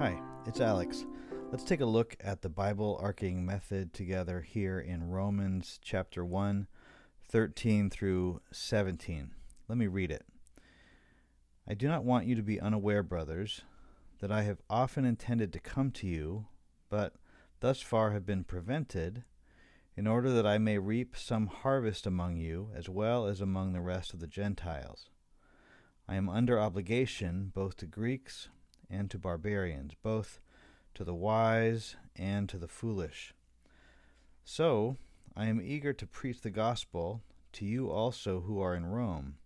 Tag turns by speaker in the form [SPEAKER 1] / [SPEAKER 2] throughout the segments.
[SPEAKER 1] Hi, it's Alex. Let's take a look at the Bible arcing method together here in Romans chapter 1, 13 through 17. Let me read it. I do not want you to be unaware, brothers, that I have often intended to come to you, but thus far have been prevented, in order that I may reap some harvest among you, as well as among the rest of the Gentiles. I am under obligation both to Greeks and to barbarians, both to the wise and to the foolish. So I am eager to preach the gospel to you also who are in Rome.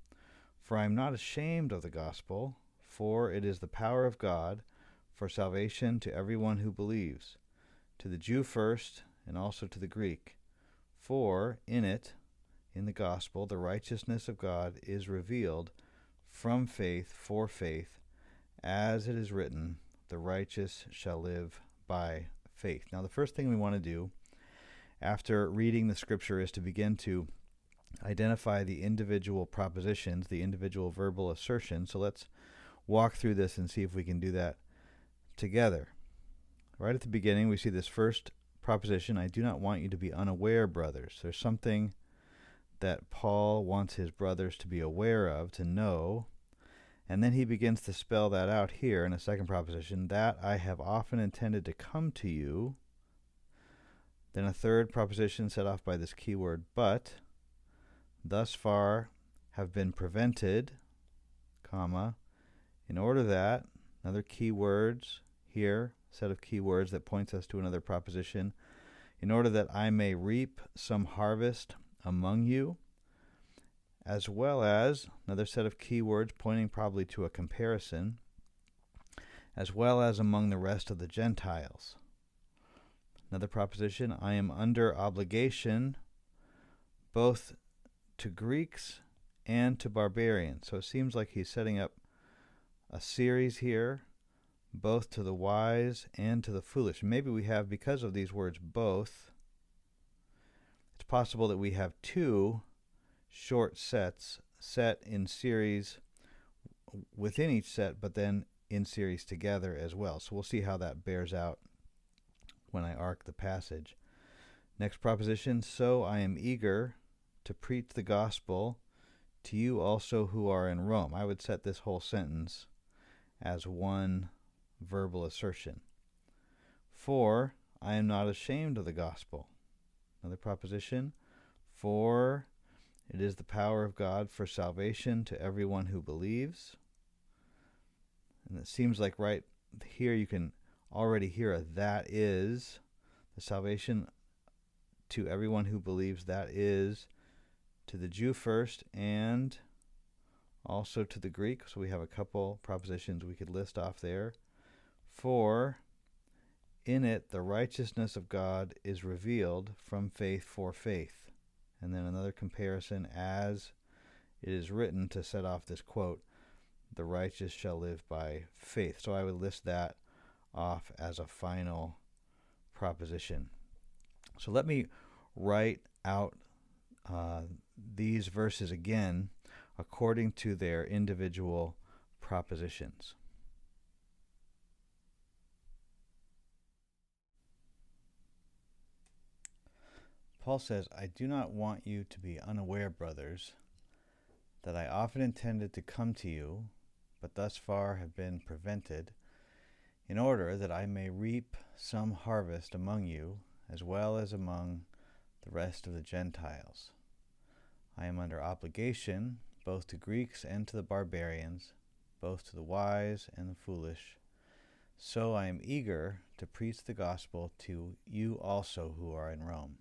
[SPEAKER 1] For I am not ashamed of the gospel, for it is the power of God for salvation to everyone who believes, to the Jew first, and also to the Greek. For in it, in the gospel, the righteousness of God is revealed from faith for faith, as it is written, the righteous shall live by faith. Now, the first thing we want to do after reading the scripture is to begin to identify the individual propositions, the individual verbal assertions. So let's walk through this and see if we can do that together. Right at the beginning, we see this first proposition, I do not want you to be unaware, brothers. There's something that Paul wants his brothers to be aware of, to know. And then he begins to spell that out here in a second proposition, that I have often intended to come to you. Then a third proposition set off by this keyword, but, thus far have been prevented, comma, in order that, another keywords here, set of keywords that points us to another proposition, in order that I may reap some harvest among you, as well as another set of keywords pointing probably to a comparison, as well as among the rest of the Gentiles. Another proposition, I am under obligation both to Greeks and to barbarians. So it seems like he's setting up a series here, both to the wise and to the foolish. Maybe we have, because of these words both, it's possible that we have two short sets set in series within each set, but then in series together as well. So we'll see how that bears out when I arc the passage. Next proposition, so I am eager to preach the gospel to you also who are in Rome. I would set this whole sentence as one verbal assertion. For I am not ashamed of the gospel. Another proposition, for it is the power of God for salvation to everyone who believes. And it seems like right here you can already hear a that is. The salvation to everyone who believes, that is to the Jew first and also to the Greek. So we have a couple propositions we could list off there. For in it the righteousness of God is revealed from faith for faith. And then another comparison, as it is written, to set off this quote, the righteous shall live by faith. So I would list that off as a final proposition. So let me write out these verses again according to their individual propositions. Paul says, I do not want you to be unaware, brothers, that I often intended to come to you, but thus far have been prevented, in order that I may reap some harvest among you, as well as among the rest of the Gentiles. I am under obligation both to Greeks and to the barbarians, both to the wise and the foolish. So I am eager to preach the gospel to you also who are in Rome.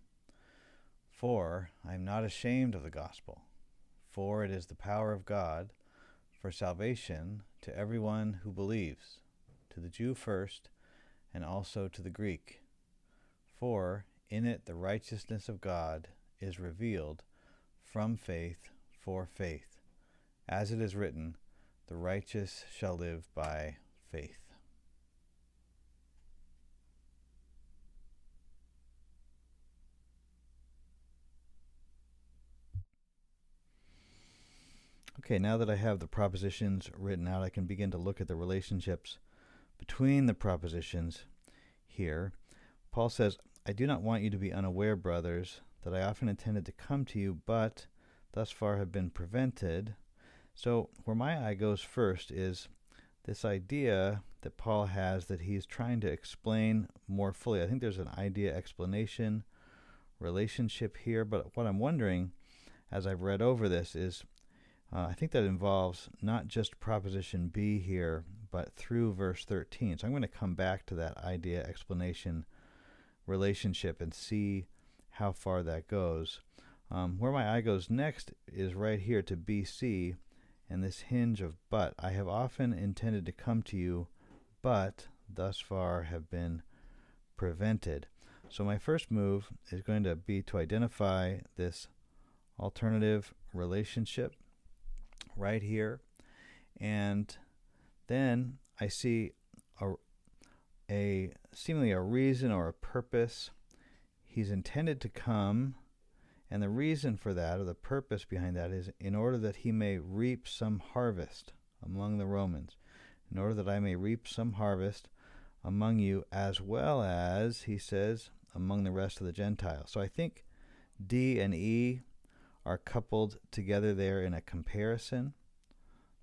[SPEAKER 1] For I am not ashamed of the gospel, for it is the power of God for salvation to everyone who believes, to the Jew first, and also to the Greek. For in it the righteousness of God is revealed from faith for faith, as it is written, the righteous shall live by faith. Okay, now that I have the propositions written out, I can begin to look at the relationships between the propositions here. Paul says, I do not want you to be unaware, brothers, that I often intended to come to you, but thus far have been prevented. So where my eye goes first is this idea that Paul has that he's trying to explain more fully. I think there's an idea-explanation relationship here, but what I'm wondering as I've read over this is I think that involves not just proposition B here, but through verse 13. So I'm going to come back to that idea-explanation relationship and see how far that goes. Where my eye goes next is right here to BC, and this hinge of but. I have often intended to come to you, but thus far have been prevented. So my first move is going to be to identify this alternative relationship right here, and then I see a seemingly a reason or a purpose. He's intended to come, and the reason for that, or the purpose behind that, is in order that he may reap some harvest among the Romans, in order that I may reap some harvest among you, as well as, he says, among the rest of the Gentiles. So I think D and E are coupled together there in a comparison.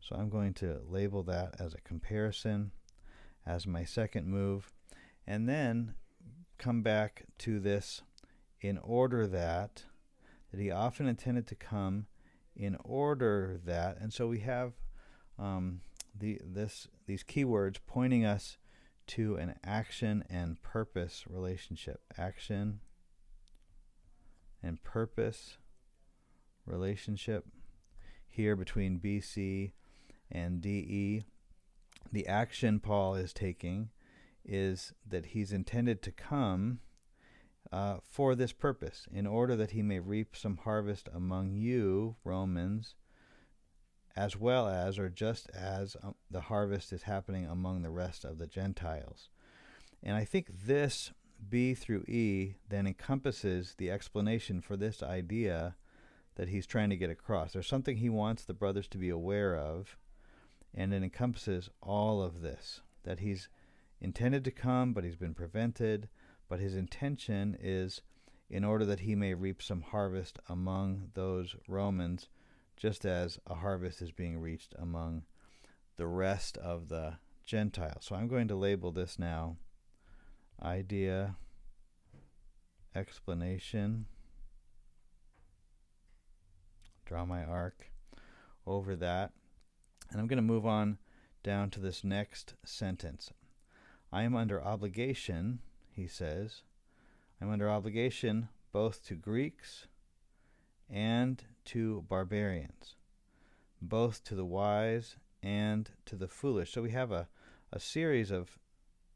[SPEAKER 1] So I'm going to label that as a comparison as my second move, and then come back to this in order that he often intended to come in order that, and so we have these keywords pointing us to an action and purpose relationship. Action and purpose relationship here between BC and DE. The action Paul is taking is that he's intended to come for this purpose, in order that he may reap some harvest among you, Romans, as well as, or just as, the harvest is happening among the rest of the Gentiles. And I think this B through E then encompasses the explanation for this idea that he's trying to get across. There's something he wants the brothers to be aware of, and it encompasses all of this, that he's intended to come, but he's been prevented, but his intention is in order that he may reap some harvest among those Romans, just as a harvest is being reached among the rest of the Gentiles. So I'm going to label this now idea, explanation, draw my arc over that, and I'm going to move on down to this next sentence. I am under obligation, he says, I'm under obligation both to Greeks and to barbarians, both to the wise and to the foolish. So we have a series of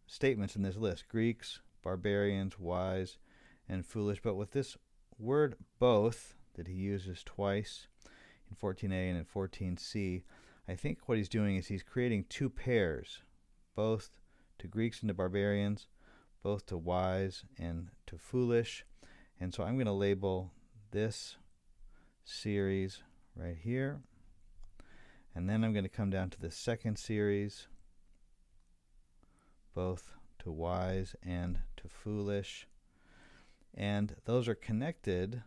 [SPEAKER 1] statements in this list: Greeks, barbarians, wise, and foolish. But with this word both that he uses twice in 14a and in 14c, I think what he's doing is he's creating two pairs, both to Greeks and to barbarians, both to wise and to foolish. And so I'm going to label this series right here. And then I'm going to come down to the second series, both to wise and to foolish. And those are connected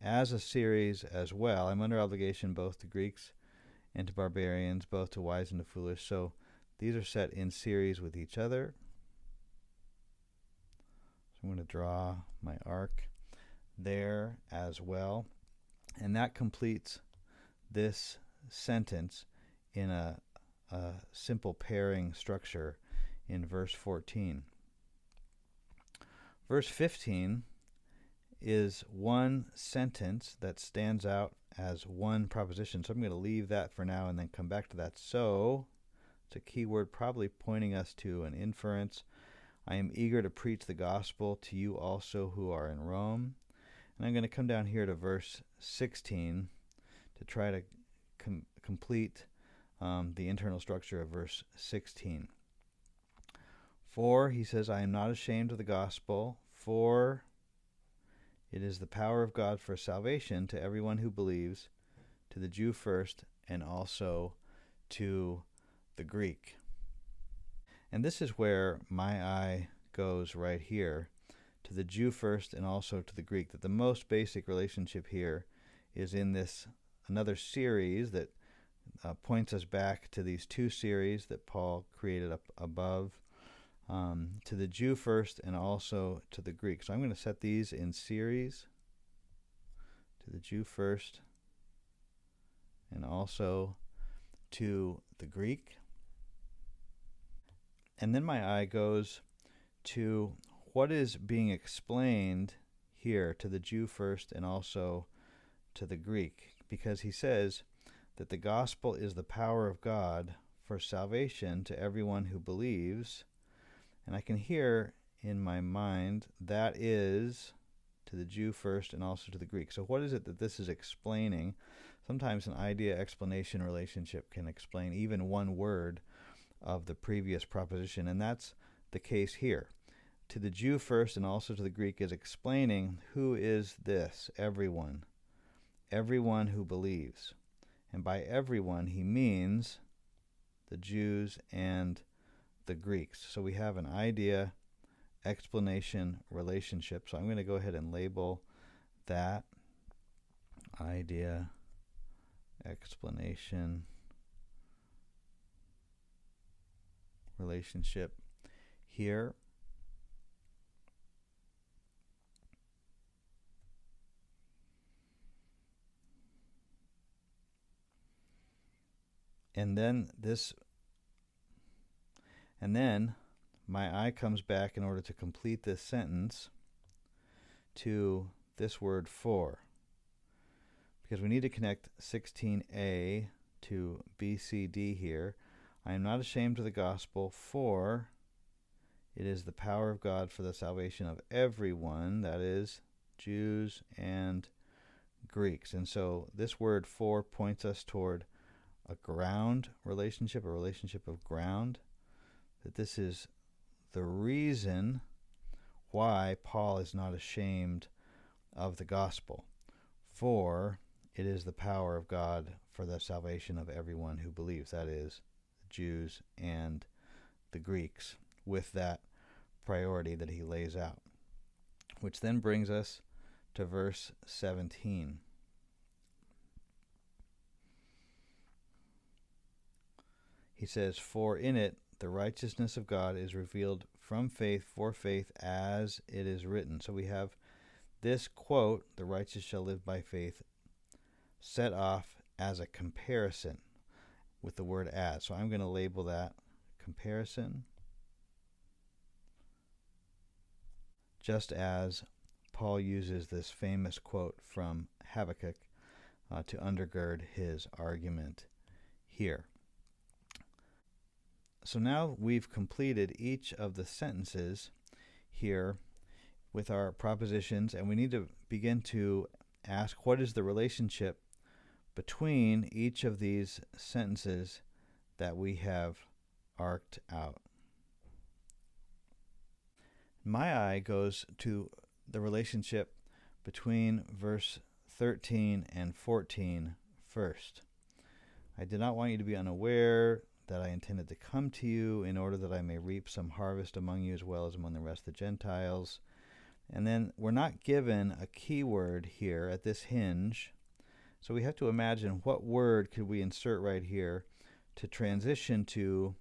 [SPEAKER 1] as a series as well. I'm under obligation both to Greeks and to barbarians, both to wise and to foolish. So these are set in series with each other. So I'm going to draw my arc there as well. And that completes this sentence in a simple pairing structure in verse 14. Verse 15 is one sentence that stands out as one proposition. So I'm going to leave that for now and then come back to that. So it's a key word probably pointing us to an inference. I am eager to preach the gospel to you also who are in Rome. And I'm going to come down here to verse 16 to try to complete the internal structure of verse 16. For, he says, I am not ashamed of the gospel, for it is the power of God for salvation to everyone who believes, to the Jew first, and also to the Greek. And this is where my eye goes right here, to the Jew first and also to the Greek, that the most basic relationship here is in this another series that points us back to these two series that Paul created up above, to the Jew first and also to the Greek. So I'm going to set these in series, to the Jew first and also to the Greek. And then my eye goes to what is being explained here, to the Jew first and also to the Greek, because he says that the gospel is the power of God for salvation to everyone who believes. And I can hear in my mind that is to the Jew first and also to the Greek. So what is it that this is explaining? Sometimes an idea-explanation relationship can explain even one word of the previous proposition, and that's the case here. To the Jew first and also to the Greek is explaining who is this everyone. Everyone who believes. And by everyone, he means the Jews and the Greeks. So we have an idea, explanation, relationship. So I'm going to go ahead and label that idea, explanation, relationship here. And then my eye comes back in order to complete this sentence to this word for, because we need to connect 16a to BCD here. I am not ashamed of the gospel, for it is the power of God for the salvation of everyone, that is, Jews and Greeks. And so this word for points us toward a ground relationship, a relationship of ground, that this is the reason why Paul is not ashamed of the gospel. For it is the power of God for the salvation of everyone who believes, that is, the Jews and the Greeks, with that priority that he lays out. Which then brings us to verse 17. He says, for in it the righteousness of God is revealed from faith for faith, as it is written. So we have this quote, the righteous shall live by faith, set off as a comparison with the word as. So I'm going to label that comparison, just as Paul uses this famous quote from Habakkuk to undergird his argument here. So now we've completed each of the sentences here with our propositions, and we need to begin to ask, what is the relationship between each of these sentences that we have arced out? My eye goes to the relationship between verse 13 and 14 first. I did not want you to be unaware that I intended to come to you in order that I may reap some harvest among you as well as among the rest of the Gentiles. And then we're not given a keyword here at this hinge, so we have to imagine what word could we insert right here to transition to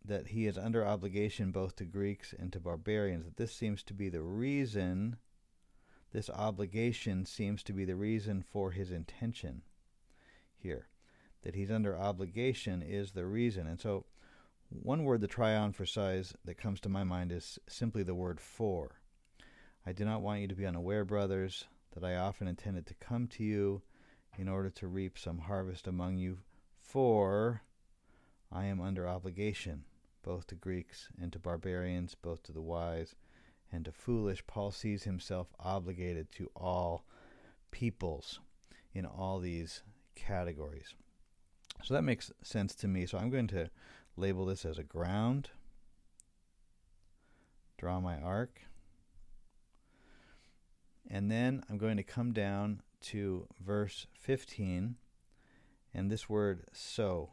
[SPEAKER 1] that he is under obligation both to Greeks and to barbarians. That this seems to be the reason, this obligation seems to be the reason for his intention here. That he's under obligation is the reason. And so one word to try on for size that comes to my mind is simply the word for. I do not want you to be unaware, brothers, that I often intended to come to you in order to reap some harvest among you, for I am under obligation, both to Greeks and to barbarians, both to the wise and to foolish. Paul sees himself obligated to all peoples in all these categories. So that makes sense to me. So I'm going to label this as a ground, draw my arc, and then I'm going to come down to verse 15 and this word so.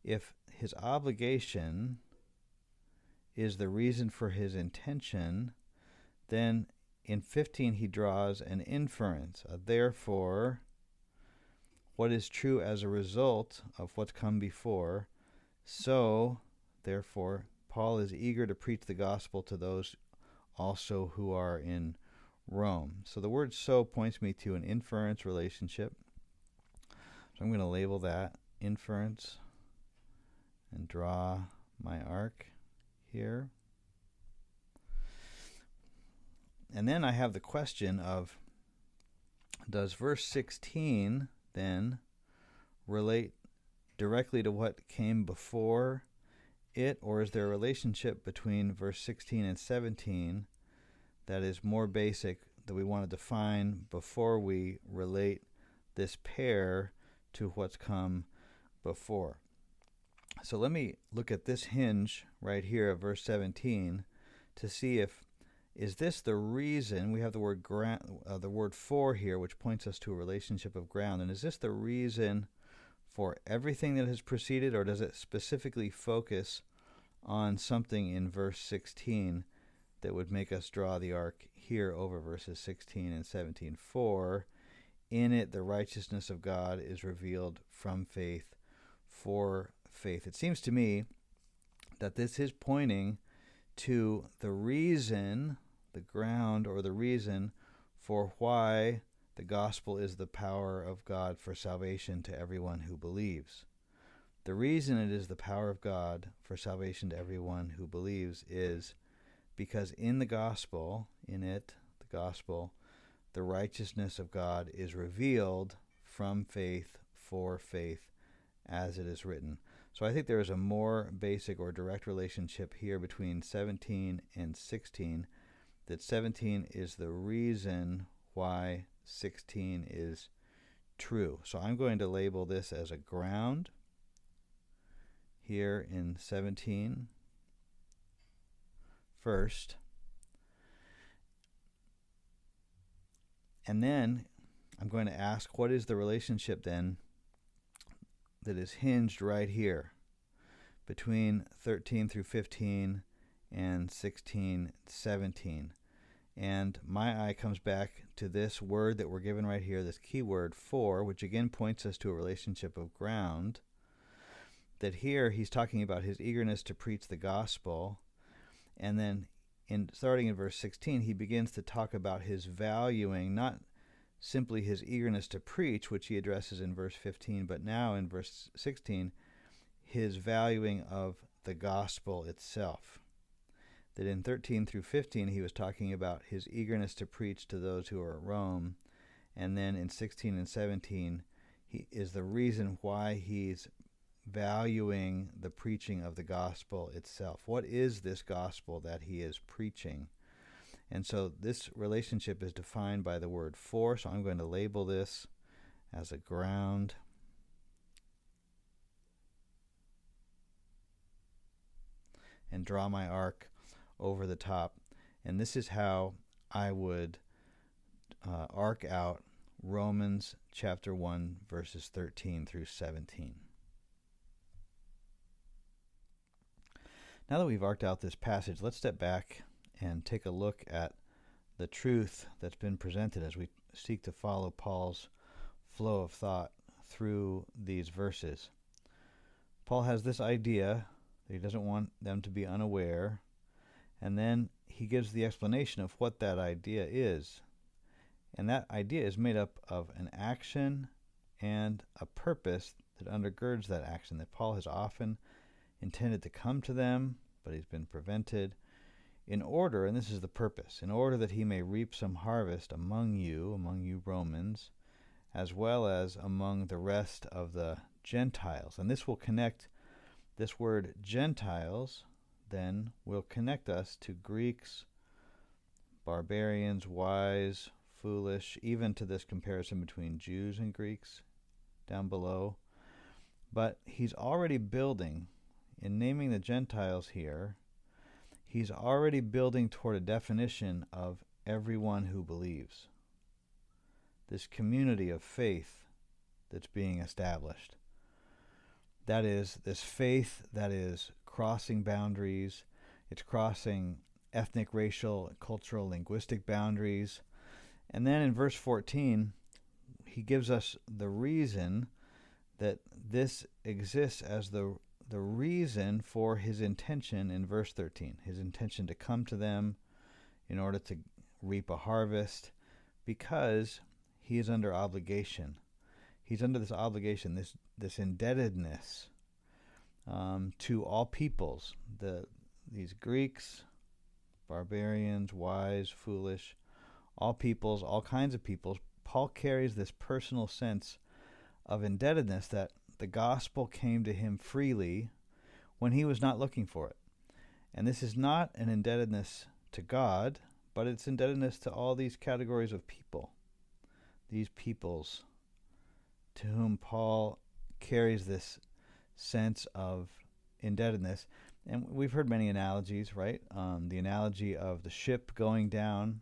[SPEAKER 1] If his obligation is the reason for his intention, then in 15 he draws an inference, a therefore, what is true as a result of what's come before. So, therefore, Paul is eager to preach the gospel to those also who are in Rome. So the word so points me to an inference relationship. So I'm going to label that inference and draw my arc here. And then I have the question of, does verse 16 then relate directly to what came before it, or is there a relationship between verse 16 and 17 that is more basic that we want to define before we relate this pair to what's come before? So let me look at this hinge right here of verse 17 to see if is this the reason. We have the word the word for here, which points us to a relationship of ground. And is this the reason for everything that has preceded, or does it specifically focus on something in verse 16 that would make us draw the arc here over verses 16 and 17? For in it the righteousness of God is revealed from faith for faith. It seems to me that this is pointing to the reason, the ground or the reason for why the gospel is the power of God for salvation to everyone who believes. The reason it is the power of God for salvation to everyone who believes is because in the gospel, the gospel, the righteousness of God is revealed from faith for faith, as it is written. So I think there is a more basic or direct relationship here between 17 and 16, that 17 is the reason why 16 is true. So I'm going to label this as a ground here in 17 first. And then I'm going to ask, what is the relationship then that is hinged right here between 13 through 15 and 16, 17? And my eye comes back to this word that we're given right here, this key word for, which again points us to a relationship of ground. That here he's talking about his eagerness to preach the gospel. And then starting in verse 16, he begins to talk about his valuing, not simply his eagerness to preach, which he addresses in verse 15, but now in verse 16, his valuing of the gospel itself. That in 13 through 15, he was talking about his eagerness to preach to those who are at Rome. And then in 16 and 17, he is the reason why he's valuing the preaching of the gospel itself. What is this gospel that he is preaching? And so this relationship is defined by the word for, so I'm going to label this as a ground. And draw my arc over the top. And this is how I would arc out Romans chapter 1, verses 13 through 17. Now that we've arced out this passage, let's step back and take a look at the truth that's been presented as we seek to follow Paul's flow of thought through these verses. Paul has this idea that he doesn't want them to be unaware, and then he gives the explanation of what that idea is. And that idea is made up of an action and a purpose that undergirds that action, that Paul has often intended to come to them, but he's been prevented, in order, and this is the purpose, in order that he may reap some harvest among you Romans, as well as among the rest of the Gentiles. And this will connect, this word Gentiles then will connect us to Greeks, barbarians, wise, foolish, even to this comparison between Jews and Greeks down below. But he's already building, in naming the Gentiles here, he's already building toward a definition of everyone who believes. This community of faith that's being established. That is this faith that is crossing boundaries. It's crossing ethnic, racial, cultural, linguistic boundaries. And then in verse 14, he gives us the reason that this exists as the reason for his intention in verse 13. His intention to come to them in order to reap a harvest, because he is under obligation. He's under this obligation, this indebtedness to all peoples, these Greeks, barbarians, wise, foolish, all peoples, all kinds of peoples. Paul carries this personal sense of indebtedness that the gospel came to him freely when he was not looking for it. And this is not an indebtedness to God, but it's indebtedness to all these categories of people, these peoples to whom Paul carries this sense of indebtedness. And we've heard many analogies, right? The analogy of the ship going down,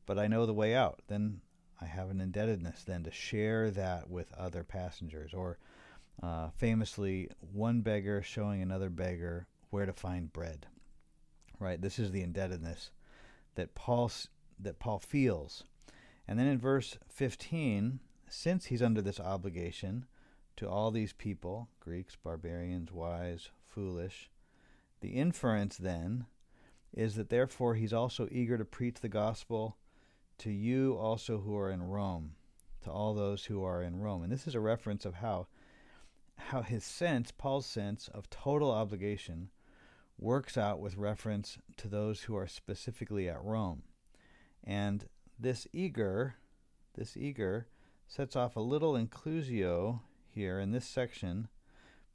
[SPEAKER 1] but I know the way out. Then I have an indebtedness then to share that with other passengers. Or famously, one beggar showing another beggar where to find bread. Right? This is the indebtedness that Paul feels. And then in verse 15, since he's under this obligation to all these people, Greeks, barbarians, wise, foolish, the inference then is that therefore he's also eager to preach the gospel to you also who are in Rome, to all those who are in Rome. And this is a reference of how his sense, Paul's sense of total obligation, works out with reference to those who are specifically at Rome. And this eager sets off a little inclusio here in this section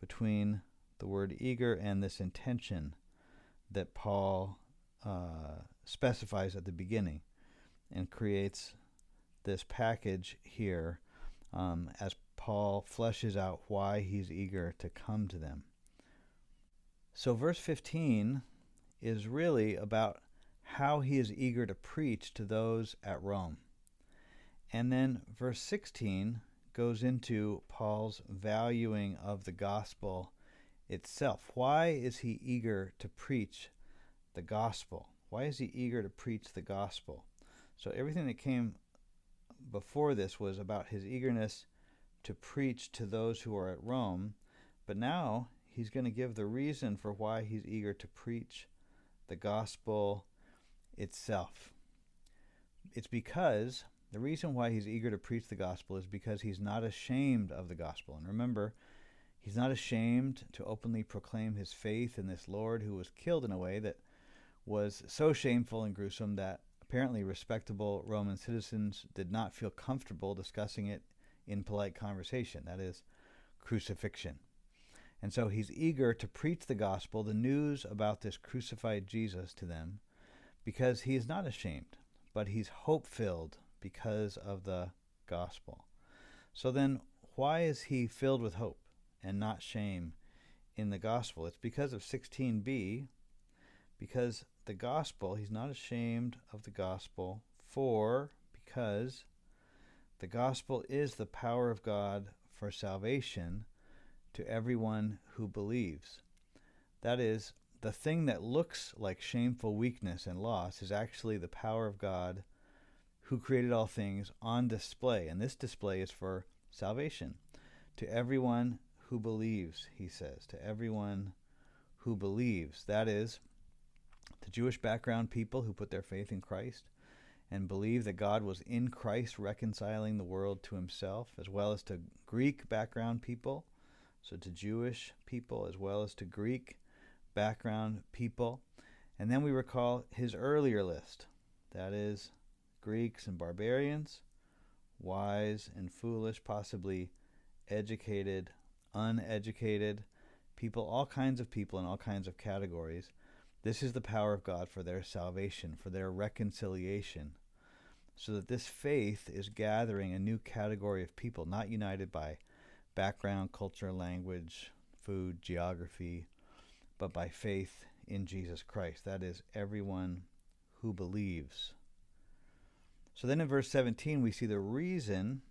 [SPEAKER 1] between the word eager and this intention that Paul specifies at the beginning, and creates this package here as Paul fleshes out why he's eager to come to them. So verse 15 is really about how he is eager to preach to those at Rome. And then verse 16 goes into Paul's valuing of the gospel itself. Why is he eager to preach the gospel? Why is he eager to preach the gospel? So everything that came before this was about his eagerness to preach to those who are at Rome, but now he's going to give the reason for why he's eager to preach the gospel itself. It's because the reason why he's eager to preach the gospel is because he's not ashamed of the gospel. And remember, he's not ashamed to openly proclaim his faith in this Lord who was killed in a way that was so shameful and gruesome that apparently respectable Roman citizens did not feel comfortable discussing it in polite conversation, that is, crucifixion. And so he's eager to preach the gospel, the news about this crucified Jesus to them, because he is not ashamed, but he's hope-filled because of the gospel. So then, why is he filled with hope and not shame in the gospel? It's because of 16b, because the gospel, he's not ashamed of the gospel, because the gospel is the power of God for salvation to everyone who believes. That is, the thing that looks like shameful weakness and loss is actually the power of God who created all things on display. And this display is for salvation to everyone who believes, he says, to everyone who believes. That is, the Jewish background people who put their faith in Christ and believe that God was in Christ reconciling the world to himself, as well as to Greek background people, so to Jewish people as well as to Greek background people. And then we recall his earlier list, that is, Greeks and barbarians, wise and foolish, possibly educated, uneducated people, all kinds of people in all kinds of categories. This is the power of God for their salvation, for their reconciliation, so that this faith is gathering a new category of people, not united by background, culture, language, food, geography, but by faith in Jesus Christ. That is, everyone who believes. So then in verse 17 we see the reason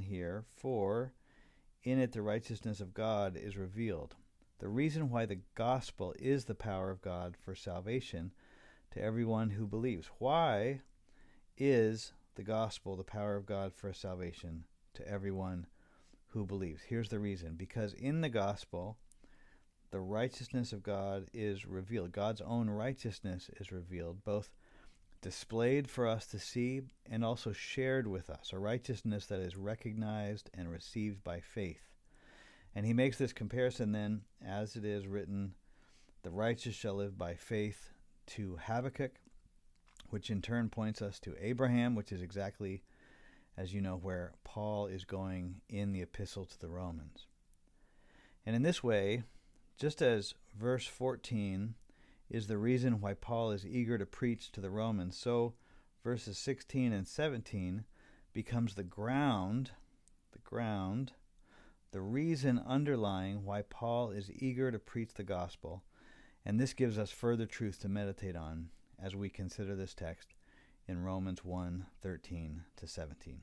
[SPEAKER 1] here for In it the righteousness of God is revealed. The reason why the gospel is the power of God for salvation to everyone who believes. Why is the gospel the power of God for salvation to everyone who believes? Here's the reason. Because in the gospel, the righteousness of God is revealed. God's own righteousness is revealed, both displayed for us to see and also shared with us, a righteousness that is recognized and received by faith. And he makes this comparison then, as it is written, the righteous shall live by faith, to Habakkuk, which in turn points us to Abraham, which is exactly, as you know, where Paul is going in the epistle to the Romans. And in this way, just as verse 14 is the reason why Paul is eager to preach to the Romans, so verses 16 and 17 becomes the reason underlying why Paul is eager to preach the gospel. And this gives us further truth to meditate on as we consider this text in Romans 1:13 to 17.